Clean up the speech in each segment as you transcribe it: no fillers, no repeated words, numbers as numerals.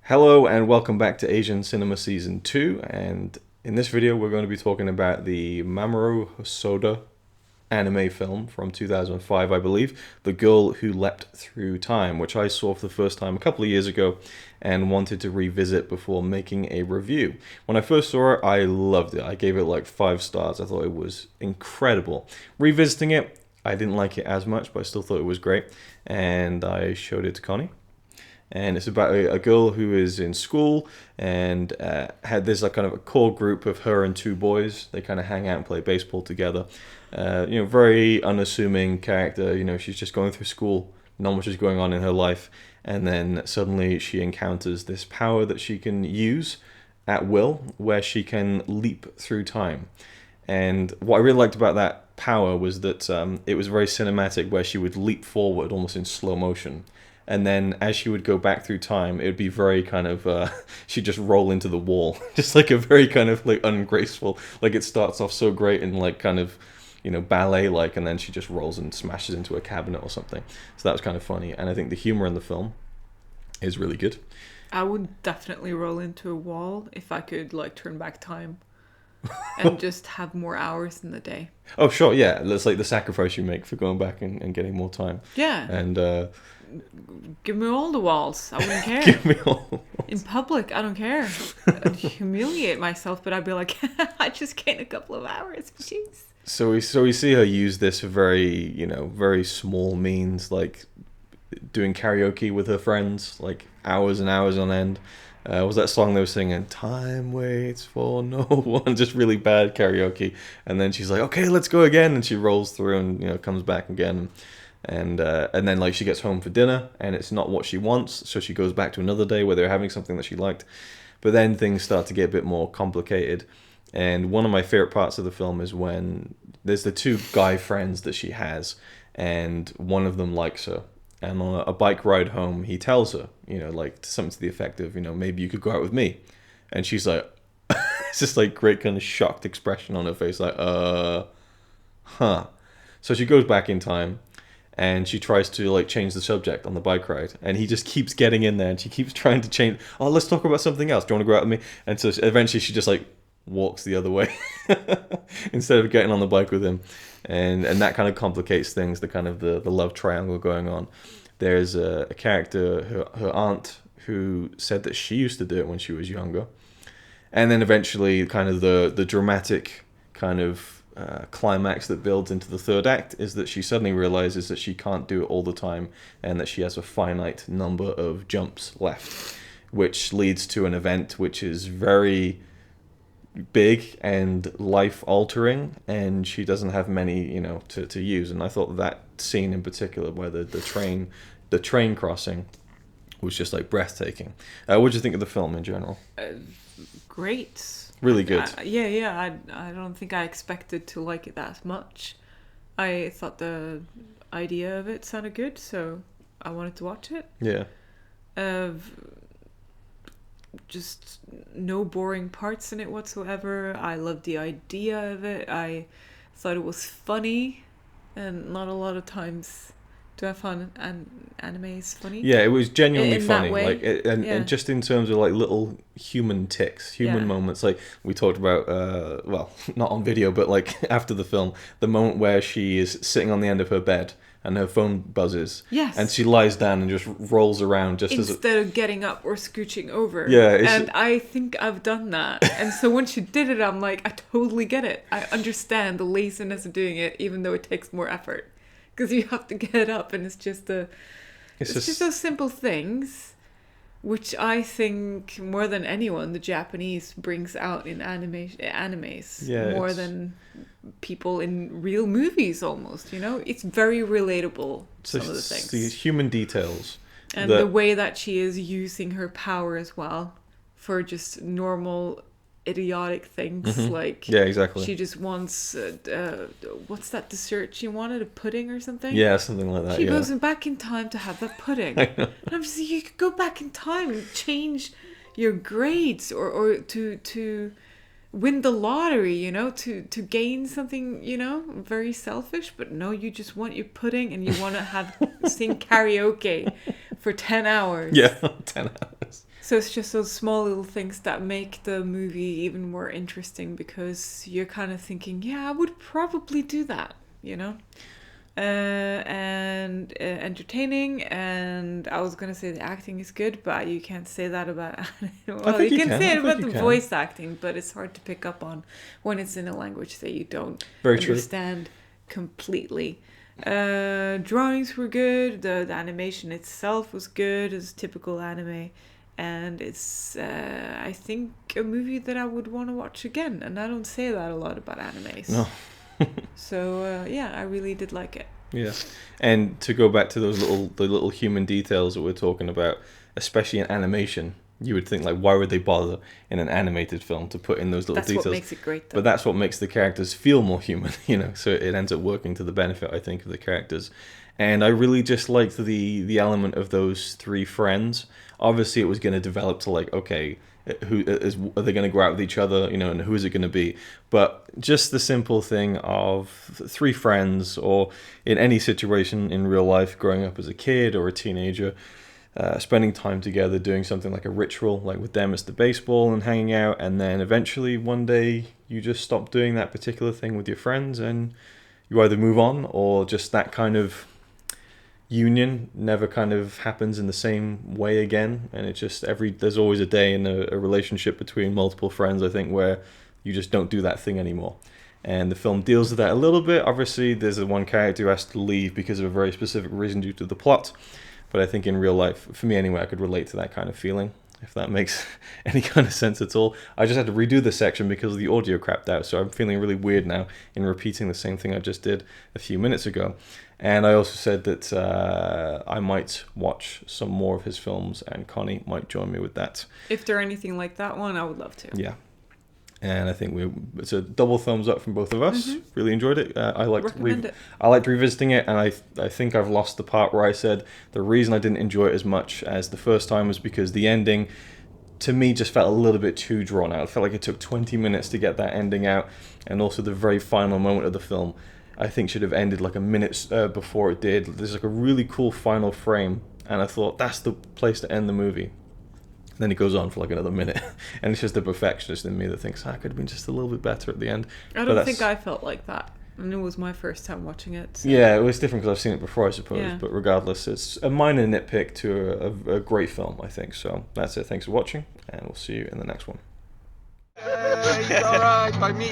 Hello and welcome back to Asian Cinema Season 2, and in this video we're going to be talking about the Mamoru Hosoda anime film from 2005, I believe, The Girl Who Leapt Through Time, which I saw for the first time a couple of years ago and wanted to revisit before making a review. When I first saw it, I loved it. I gave it like 5 stars. I thought it was incredible. Revisiting it, I didn't like it as much, but I still thought it was great, and I showed it to Connie. And it's about a girl who is in school and there's like kind of a core group of her and 2 boys. They kind of hang out and play baseball together. Very unassuming character. She's just going through school, not much is going on in her life, and then suddenly she encounters this power that she can use at will, where she can leap through time. And what I really liked about that power was that it was very cinematic, where she would leap forward almost in slow motion. And then as she would go back through time, it would be very kind of, she'd just roll into the wall. Just like a very kind of like ungraceful, like it starts off so great and like kind of, ballet-like, and then she just rolls and smashes into a cabinet or something. So that was kind of funny. And I think the humor in the film is really good. I would definitely roll into a wall if I could like turn back time and just have more hours in the day. Oh, sure, yeah. That's like the sacrifice you make for going back and getting more time. Yeah. And give me all the walls. I wouldn't care. give me all. In public, I don't care. I'd humiliate myself, but I'd be like, I just gained a couple of hours. Jeez. So we see her use this very, very small means, like doing karaoke with her friends, like hours and hours on end. Was that song they were singing? Time waits for no one. Just really bad karaoke. And then she's like, okay, let's go again. And she rolls through and, comes back again. And then like she gets home for dinner and it's not what she wants. So she goes back to another day where they're having something that she liked. But then things start to get a bit more complicated. And one of my favorite parts of the film is when there's the 2 guy friends that she has, and one of them likes her. And on a bike ride home, he tells her, like something to the effect of, maybe you could go out with me. And she's like, it's just like great kind of shocked expression on her face, like, huh. So she goes back in time and she tries to like change the subject on the bike ride. And he just keeps getting in there and she keeps trying to change. Oh, let's talk about something else. Do you want to go out with me? And so eventually she just like walks the other way instead of getting on the bike with him. And that kind of complicates things, the kind of the love triangle going on. There's a character, her aunt, who said that she used to do it when she was younger. And then eventually kind of the dramatic kind of climax that builds into the 3rd act is that she suddenly realizes that she can't do it all the time and that she has a finite number of jumps left, which leads to an event which is very big and life-altering, and she doesn't have many, to use. And I thought that scene in particular, where the train crossing, was just like breathtaking. What did you think of the film in general? Great. Really good. I don't think I expected to like it that much. I thought the idea of it sounded good, so I wanted to watch it. Yeah. Just no boring parts in it whatsoever. I loved the idea of it. I thought it was funny, and not a lot of times do I find anime is funny. Yeah, it was genuinely funny. That way. Like, and just in terms of like little human ticks, human moments. Like we talked about, well, not on video, but like after the film, the moment where she is sitting on the end of her bed and her phone buzzes. Yes. And she lies down and just rolls around instead of getting up or scooching over. Yeah. And I think I've done that. And so when she did it, I'm like, I totally get it. I understand the laziness of doing it, even though it takes more effort. Because you have to get up, and it's just those simple things, which I think more than anyone, the Japanese brings out in animes more than people in real movies. Almost, it's very relatable. Some of the things, these human details, and the way that she is using her power as well for just normal idiotic things. Like, yeah, exactly. She just wants what's that dessert she wanted, a pudding or something? Yeah, something like that. She goes back in time to have that pudding. And I'm just like, you could go back in time and change your grades or to win the lottery, to gain something, very selfish. But no, you just want your pudding and you want to sing karaoke for 10 hours. Yeah, 10 hours. So it's just those small little things that make the movie even more interesting, because you're kind of thinking, yeah, I would probably do that, you know? And entertaining, and I was gonna say the acting is good, but you can't say that about well, you can say it about the voice acting, but it's hard to pick up on when it's in a language that you don't understand completely. Drawings were good, the animation itself was good as typical anime, and it's I think a movie that I would want to watch again, and I don't say that a lot about animes. No. So yeah, I really did like it. Yeah, and to go back to the little human details that we're talking about, especially in animation, you would think, like, why would they bother in an animated film to put in those little details? That's what makes it great, though. But that's what makes the characters feel more human, you know. So it ends up working to the benefit, I think, of the characters. And I really just liked the element of those three friends. Obviously, it was going to develop to, like, okay, are they going to go out with each other, you know, and who is it going to be? But just the simple thing of three friends, or in any situation in real life, growing up as a kid or a teenager, spending time together, doing something like a ritual, like with them it's the baseball and hanging out, and then eventually one day you just stop doing that particular thing with your friends, and you either move on, or just that kind of union never kind of happens in the same way again. And it's just there's always a day in a relationship between multiple friends, I think, where you just don't do that thing anymore. And the film deals with that a little bit. Obviously, there's the one character who has to leave because of a very specific reason due to the plot. But I think in real life, for me anyway, I could relate to that kind of feeling, if that makes any kind of sense at all. I just had to redo this section because the audio crapped out, so I'm feeling really weird now in repeating the same thing I just did a few minutes ago. And I also said that I might watch some more of his films, and Connie might join me with that. If they're anything like that one, I would love to. Yeah. And I think it's a double thumbs up from both of us. Mm-hmm. Really enjoyed it. I liked revisiting it, and I think I've lost the part where I said the reason I didn't enjoy it as much as the first time was because the ending, to me, just felt a little bit too drawn out. It felt like it took 20 minutes to get that ending out, and also the very final moment of the film, I think, should have ended like a minute before it did. There's like a really cool final frame, and I thought that's the place to end the movie. Then it goes on for like another minute, and it's just the perfectionist in me that thinks I could have been just a little bit better at the end. I don't think I felt like that, and it was my first time watching it. So. Yeah, it was different because I've seen it before, I suppose. Yeah. But regardless, it's a minor nitpick to a great film, I think. So that's it. Thanks for watching, and we'll see you in the next one. It's alright by me.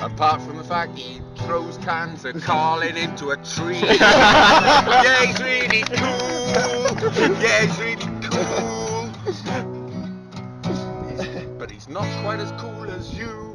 Apart from the fact he throws cans of Carlin into a tree. Yeah, he's really cool. Yeah, he's really cool. But he's not quite as cool as you.